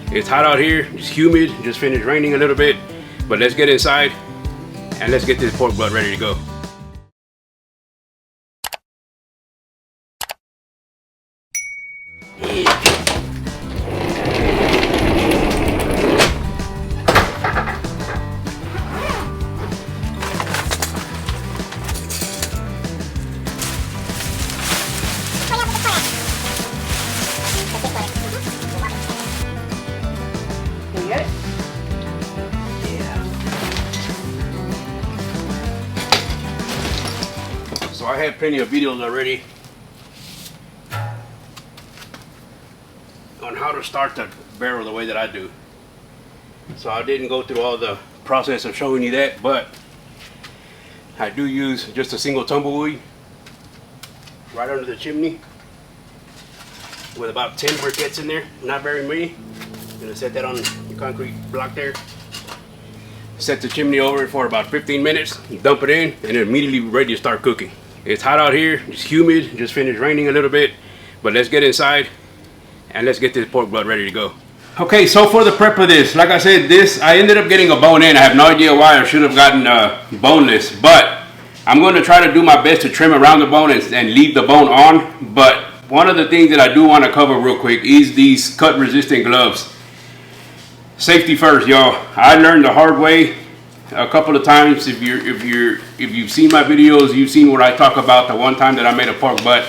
It's hot out here, it's humid, just finished raining a little bit, but let's get inside and let's get this pork butt ready to go. So I had plenty of videos already on how to start the barrel the way that I do. So I didn't go through all the process of showing you that, but I do use just a single tumbleweed right under the chimney with about 10 briquettes in there, not very many. I'm gonna set that on the concrete block there. Set the chimney over it for about 15 minutes, dump it in, and then immediately ready to start cooking. It's hot out here, it's humid, just finished raining a little bit, but let's get inside and let's get this pork butt ready to go. Okay, so for the prep of this, like I said, I ended up getting a bone in. I have no idea why. I should have gotten boneless, but I'm going to try to do my best to trim around the bone and leave the bone on. But one of the things that I do want to cover real quick is these cut resistant gloves. Safety first, y'all. I learned the hard way a couple of times. If you've seen my videos, you've seen what I talk about the one time that I made a pork butt,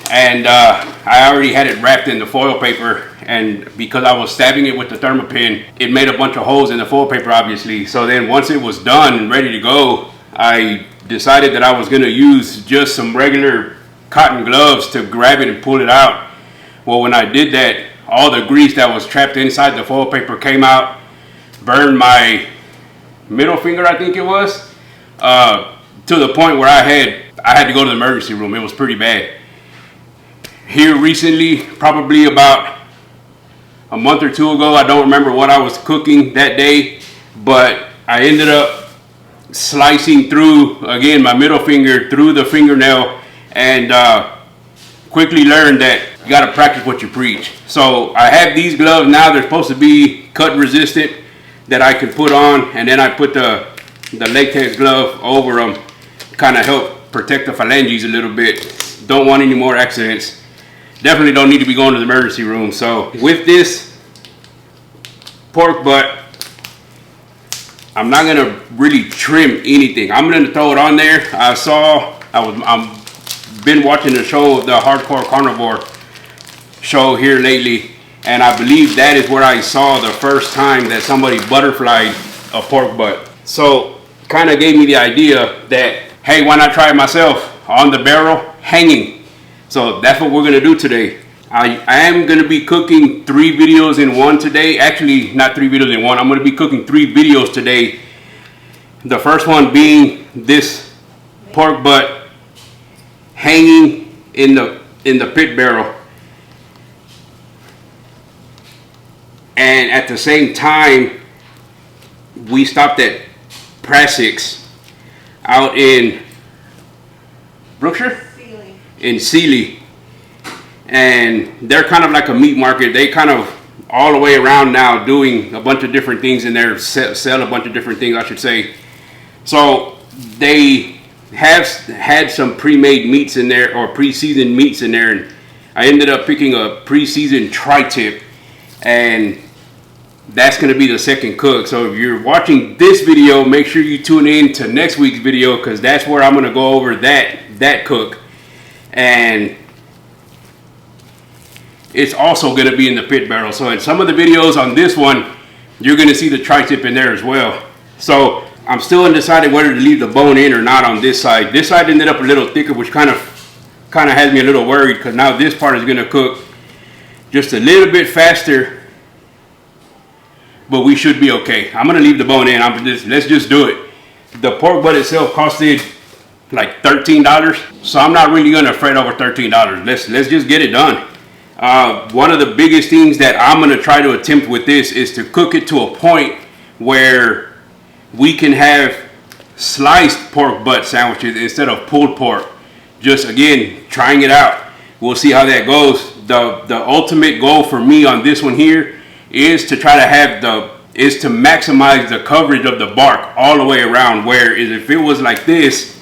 and I already had it wrapped in the foil paper, and because I was stabbing it with the Thermopin, it made a bunch of holes in the foil paper, obviously. So then once it was done and ready to go, I decided that I was going to use just some regular cotton gloves to grab it and pull it out. Well, when I did that, all the grease that was trapped inside the foil paper came out, burned my middle finger, I think it was, to the point where I had to go to the emergency room. It was pretty bad. Here recently, probably about a month or two ago, I don't remember what I was cooking that day, but I ended up slicing through, again, my middle finger through the fingernail, and quickly learned that you got to practice what you preach. So I have these gloves now. They're supposed to be cut resistant that I can put on, and then I put the latex glove over them, kind of help protect the phalanges a little bit. Don't want any more accidents. Definitely don't need to be going to the emergency room. So with this pork butt, I'm not gonna really trim anything. I'm gonna throw it on there. I'm been watching the show, the Hardcore Carnivore show here lately, and I believe that is where I saw the first time that somebody butterflied a pork butt. So kind of gave me the idea that, hey, why not try it myself on the barrel hanging? So that's what we're gonna do today. I am gonna be cooking 3 videos in one today. Actually, not 3 videos in one. I'm gonna be cooking 3 videos today. The first one being this pork butt hanging in the pit barrel. And at the same time, we stopped at Prasik's out in Brookshire? In Sealy, and they're kind of like a meat market. They kind of all the way around now doing a bunch of different things in there, sell a bunch of different things, I should say. So they have had some pre-made meats in there, or pre-seasoned meats in there, and I ended up picking a pre-seasoned tri-tip, and that's going to be the second cook. So if you're watching this video, make sure you tune in to next week's video, because that's where I'm going to go over that cook. And it's also going to be in the pit barrel. So in some of the videos on this one, you're going to see the tri-tip in there as well. So I'm still undecided whether to leave the bone in or not on this side. This side ended up a little thicker, which kind of has me a little worried, because now this part is going to cook just a little bit faster, but we should be okay. I'm going to leave the bone in. Let's just do it. The pork butt itself costed like $13, so I'm not really gonna fret over $13. Let's just get it done. One of the biggest things that I'm gonna try to attempt with this is to cook it to a point where we can have sliced pork butt sandwiches instead of pulled pork. Just again, trying it out. We'll see how that goes. The ultimate goal for me on this one here is to try to have to maximize the coverage of the bark all the way around. Whereas if it was like this,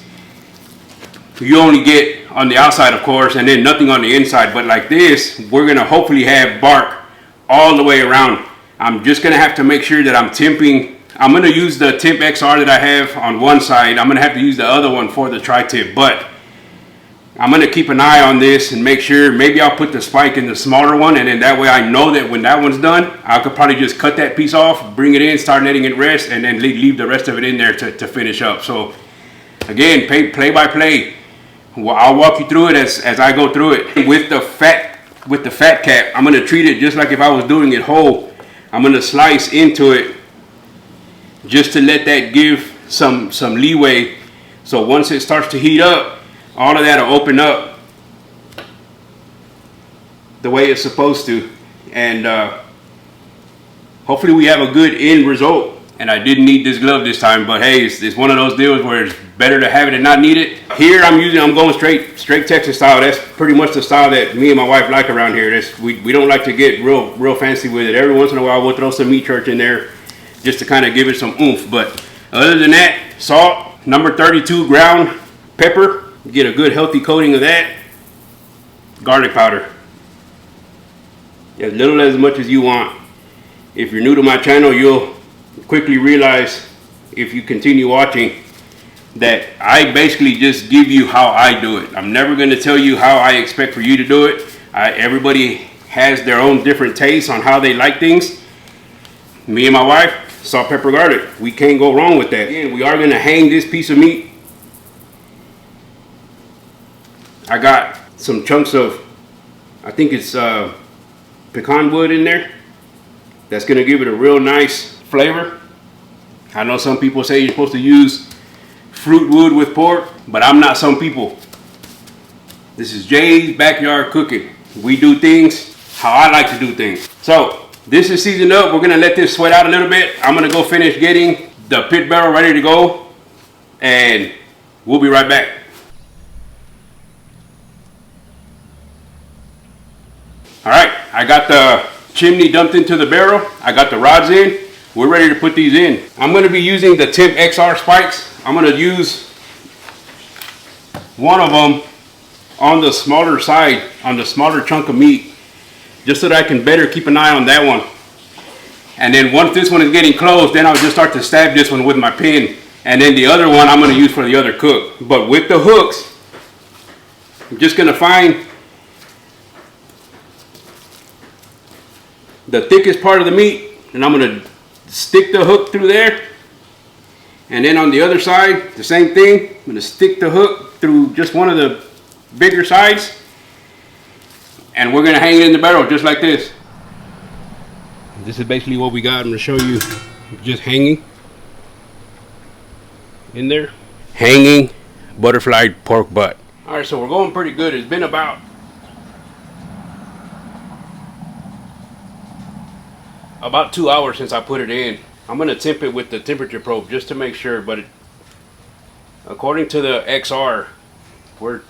you only get on the outside, of course, and then nothing on the inside. But like this, we're gonna hopefully have bark all the way around. I'm just gonna have to make sure that I'm temping. I'm gonna use the Temp XR that I have on one side. I'm gonna have to use the other one for the tri-tip, but I'm gonna keep an eye on this and make sure. Maybe I'll put the spike in the smaller one, and then that way I know that when that one's done, I could probably just cut that piece off, bring it in, start letting it rest, and then leave the rest of it in there to finish up. So again, play by play. Well, I'll walk you through it as I go through it. With the fat cap, I'm gonna treat it just like if I was doing it whole. I'm gonna slice into it just to let that give some leeway. So once it starts to heat up, all of that will open up the way it's supposed to, and hopefully we have a good end result. And I didn't need this glove this time, but hey, it's one of those deals where it's better to have it and not need it. Here I'm going straight Texas style. That's pretty much the style that me and my wife like around here. We don't like to get real fancy with it. Every once in a while we'll throw some meat church in there just to kind of give it some oomph. But other than that, salt, number 32 ground pepper, get a good healthy coating of that. Garlic powder, as little as much as you want. If you're new to my channel, you'll quickly realize, if you continue watching, that I basically just give you how I do it. I'm never going to tell you how I expect for you to do it. Everybody has their own different tastes on how they like things. Me and my wife, salt, pepper, garlic. We can't go wrong with that. Again, we are going to hang this piece of meat. I got some chunks of, I think it's pecan wood in there. That's going to give it a real nice flavor. I know some people say you're supposed to use fruit wood with pork, but I'm not some people. This is Jay's Backyard Cooking. We do things how I like to do things. So this is seasoned up. We're gonna let this sweat out a little bit. I'm gonna go finish getting the pit barrel ready to go, and we'll be right back. All right, I got the chimney dumped into the barrel. I got the rods in. We're ready to put these in. I'm going to be using the Temp XR spikes. I'm going to use one of them on the smaller side, on the smaller chunk of meat, just so that I can better keep an eye on that one. And then once this one is getting close, then I'll just start to stab this one with my pin. And then the other one I'm going to use for the other cook. But with the hooks, I'm just going to find the thickest part of the meat, and I'm going to stick the hook through there. And then on the other side, the same thing. I'm going to stick the hook through just one of the bigger sides, and we're going to hang it in the barrel just like this. This is basically what we got. I'm going to show you just hanging in there. Hanging butterfly pork butt. All right, so we're going pretty good. It's been about about 2 hours since I put it in. I'm going to temp it with the temperature probe just to make sure, but according to the XR, we're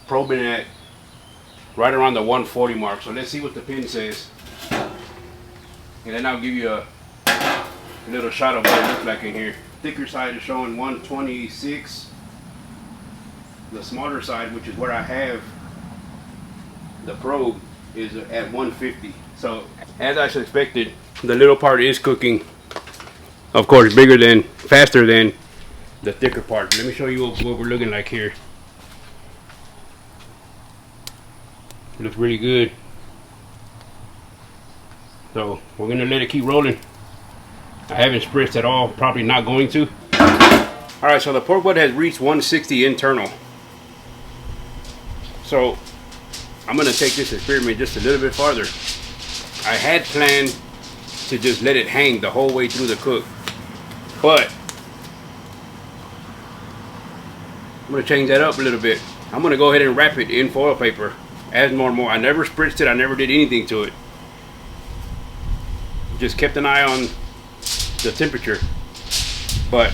probing at right around the 140 mark. So let's see what the pin says, and then I'll give you a little shot of what it looks like in here. Thicker side is showing 126. The smaller side, which is where I have the probe, is at 150. So as I suspected, the little part is cooking, of course, faster than the thicker part. Let me show you what we're looking like here. It looks really good. So we're gonna let it keep rolling. I haven't spritzed at all, probably not going to. All right, so the pork butt has reached 160 internal. So I'm gonna take this experiment just a little bit farther. I had planned to just let it hang the whole way through the cook, but I'm gonna change that up a little bit. I'm gonna go ahead and wrap it in foil paper as normal. I never spritzed it, I never did anything to it. Just kept an eye on the temperature. But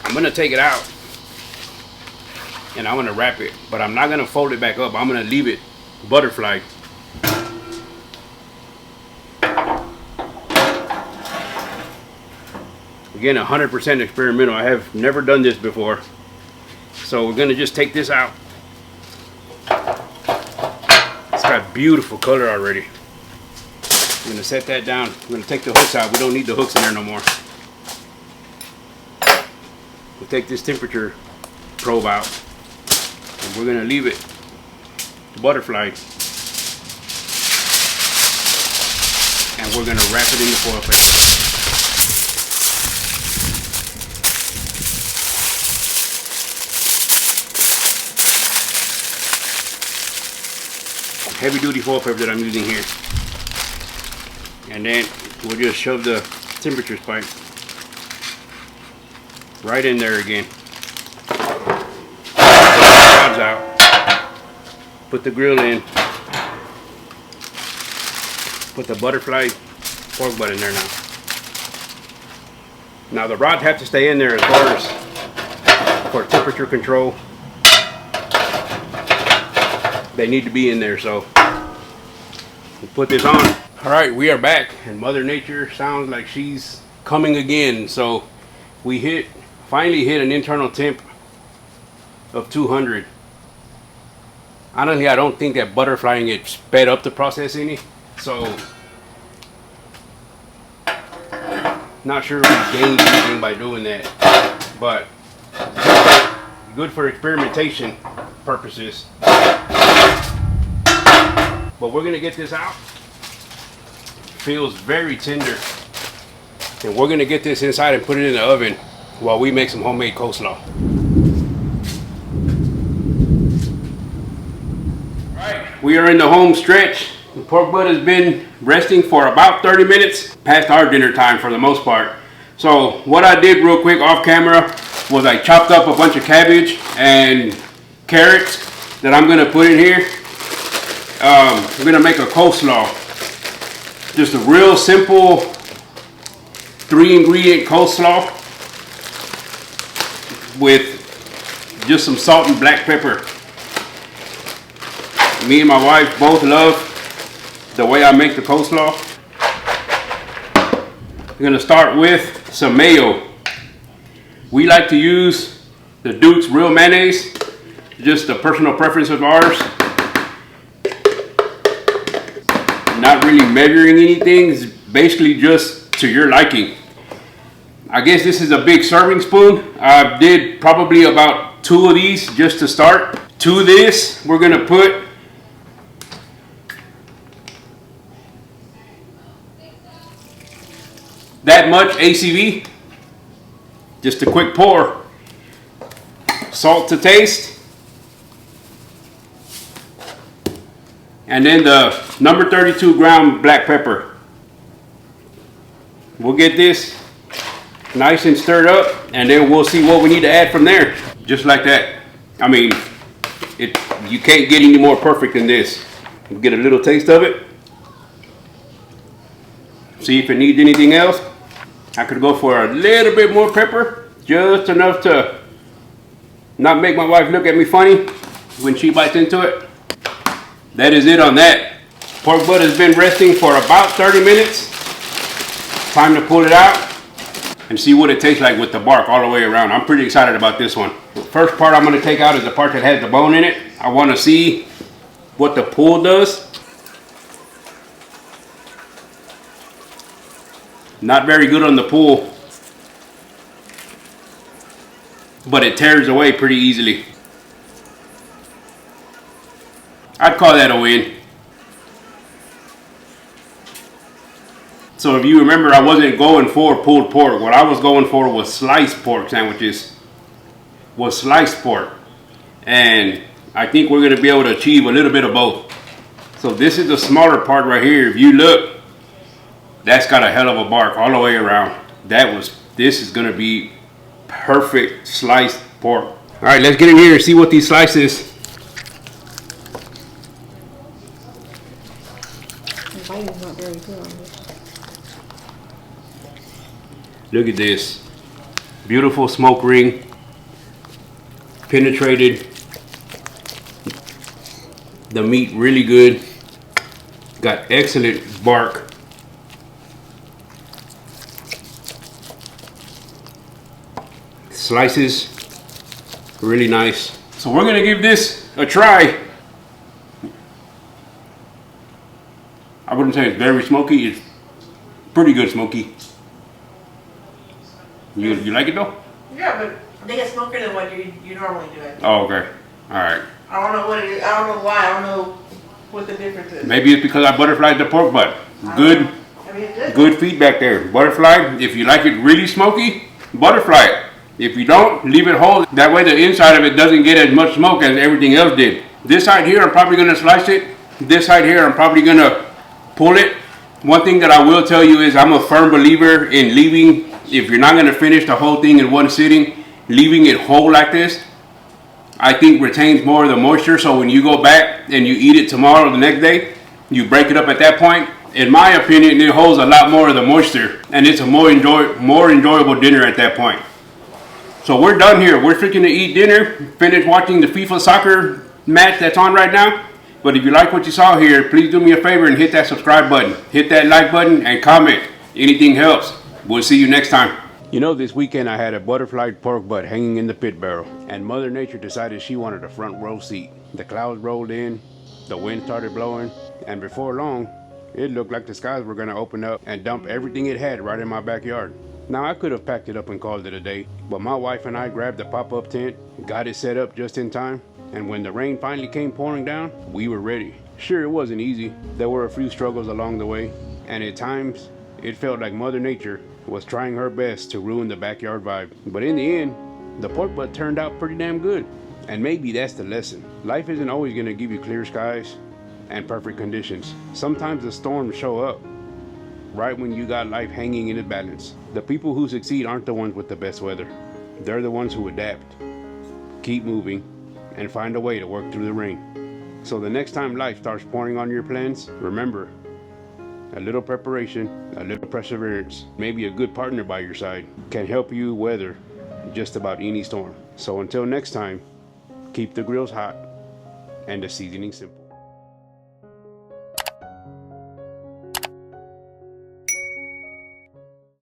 I'm gonna take it out and I'm gonna wrap it, but I'm not gonna fold it back up. I'm gonna leave it butterfly. Again, 100% experimental. I have never done this before. So we're gonna just take this out. It's got beautiful color already. I'm gonna set that down. I'm gonna take the hooks out. We don't need the hooks in there no more. We'll take this temperature probe out, and we're gonna leave it to butterfly. And we're gonna wrap it in the foil paper. Heavy duty foil paper that I'm using here. And then we'll just shove the temperature spike right in there again. Put the rods out. Put the grill in. Put the butterfly pork butt in there now. Now the rods have to stay in there as far as for temperature control. They need to be in there, so we'll put this on. All right, we are back, and Mother Nature sounds like she's coming again. So we finally hit an internal temp of 200. Honestly, I don't think that butterflying it sped up the process any. So not sure we gained anything by doing that, but good for experimentation purposes. But we're gonna get this out. Feels very tender. And we're gonna get this inside and put it in the oven while we make some homemade coleslaw. Alright, we are in the home stretch. The pork butt has been resting for about 30 minutes, past our dinner time for the most part. So what I did real quick off camera was I chopped up a bunch of cabbage and carrots that I'm gonna put in here. We're gonna make a coleslaw. Just a real simple 3-ingredient coleslaw with just some salt and black pepper. Me and my wife both love the way I make the coleslaw. We're gonna start with some mayo. We like to use the Duke's Real Mayonnaise, just a personal preference of ours. Not really measuring anything, it's basically just to your liking. I guess this is a big serving spoon. I did probably about 2 of these just to start. To this, we're gonna put that much ACV, just a quick pour. Salt to taste. And then the number 32 ground black pepper. We'll get this nice and stirred up, and then we'll see what we need to add from there. Just like that. I mean, you can't get any more perfect than this. We'll get a little taste of it. See if it needs anything else. I could go for a little bit more pepper, just enough to not make my wife look at me funny when she bites into it. That is it on that. Pork butt has been resting for about 30 minutes. Time to pull it out and see what it tastes like with the bark all the way around. I'm pretty excited about this one. The first part I'm going to take out is the part that has the bone in it. I want to see what the pull does. Not very good on the pull, but it tears away pretty easily. I'd call that a win. So if you remember, I wasn't going for pulled pork. What I was going for was sliced pork sandwiches. Was sliced pork. And I think we're going to be able to achieve a little bit of both. So this is the smaller part right here. If you look, that's got a hell of a bark all the way around. This is going to be perfect sliced pork. All right, let's get in here and see what these slices. The biting's not very good on this. Look at this. Beautiful smoke ring. Penetrated. The meat really good. Got excellent bark. slices, really nice. So we're gonna give this a try. I wouldn't say it's very smoky, it's pretty good smoky. You like it though? Yeah, but I think it's smokier than what you normally do it. Oh, okay. Alright. I don't know what it is. I don't know why. I don't know what the difference is. Maybe it's because I butterflied the pork butt. Good, I mean, it's good feedback there. Butterfly, if you like it really smoky, butterfly it. If you don't, leave it whole. That way the inside of it doesn't get as much smoke as everything else did. This side here, I'm probably gonna slice it. This side here, I'm probably gonna pull it. One thing that I will tell you is I'm a firm believer in leaving, if you're not gonna finish the whole thing in one sitting, leaving it whole like this, I think retains more of the moisture. So when you go back and you eat it tomorrow or the next day, you break it up at that point. In my opinion, it holds a lot more of the moisture and it's a more enjoyable dinner at that point. So we're done here. We're freaking to eat dinner, finish watching the FIFA soccer match that's on right now. But if you like what you saw here, please do me a favor and hit that subscribe button. Hit that like button and comment. Anything helps. We'll see you next time. You know, this weekend I had a butterfly pork butt hanging in the pit barrel, and Mother Nature decided she wanted a front row seat. The clouds rolled in, the wind started blowing, and before long, it looked like the skies were gonna open up and dump everything it had right in my backyard. Now I could have packed it up and called it a day, but my wife and I grabbed the pop-up tent, got it set up just in time, and when the rain finally came pouring down, we were ready. Sure, it wasn't easy. There were a few struggles along the way, and at times, it felt like Mother Nature was trying her best to ruin the backyard vibe. But in the end, the pork butt turned out pretty damn good. And maybe that's the lesson. Life isn't always gonna give you clear skies and perfect conditions. Sometimes the storms show up right when you got life hanging in a balance. The people who succeed aren't the ones with the best weather. They're the ones who adapt, keep moving, and find a way to work through the rain. So the next time life starts pouring on your plans, remember, a little preparation, a little perseverance, maybe a good partner by your side can help you weather just about any storm. So until next time, keep the grills hot and the seasoning simple.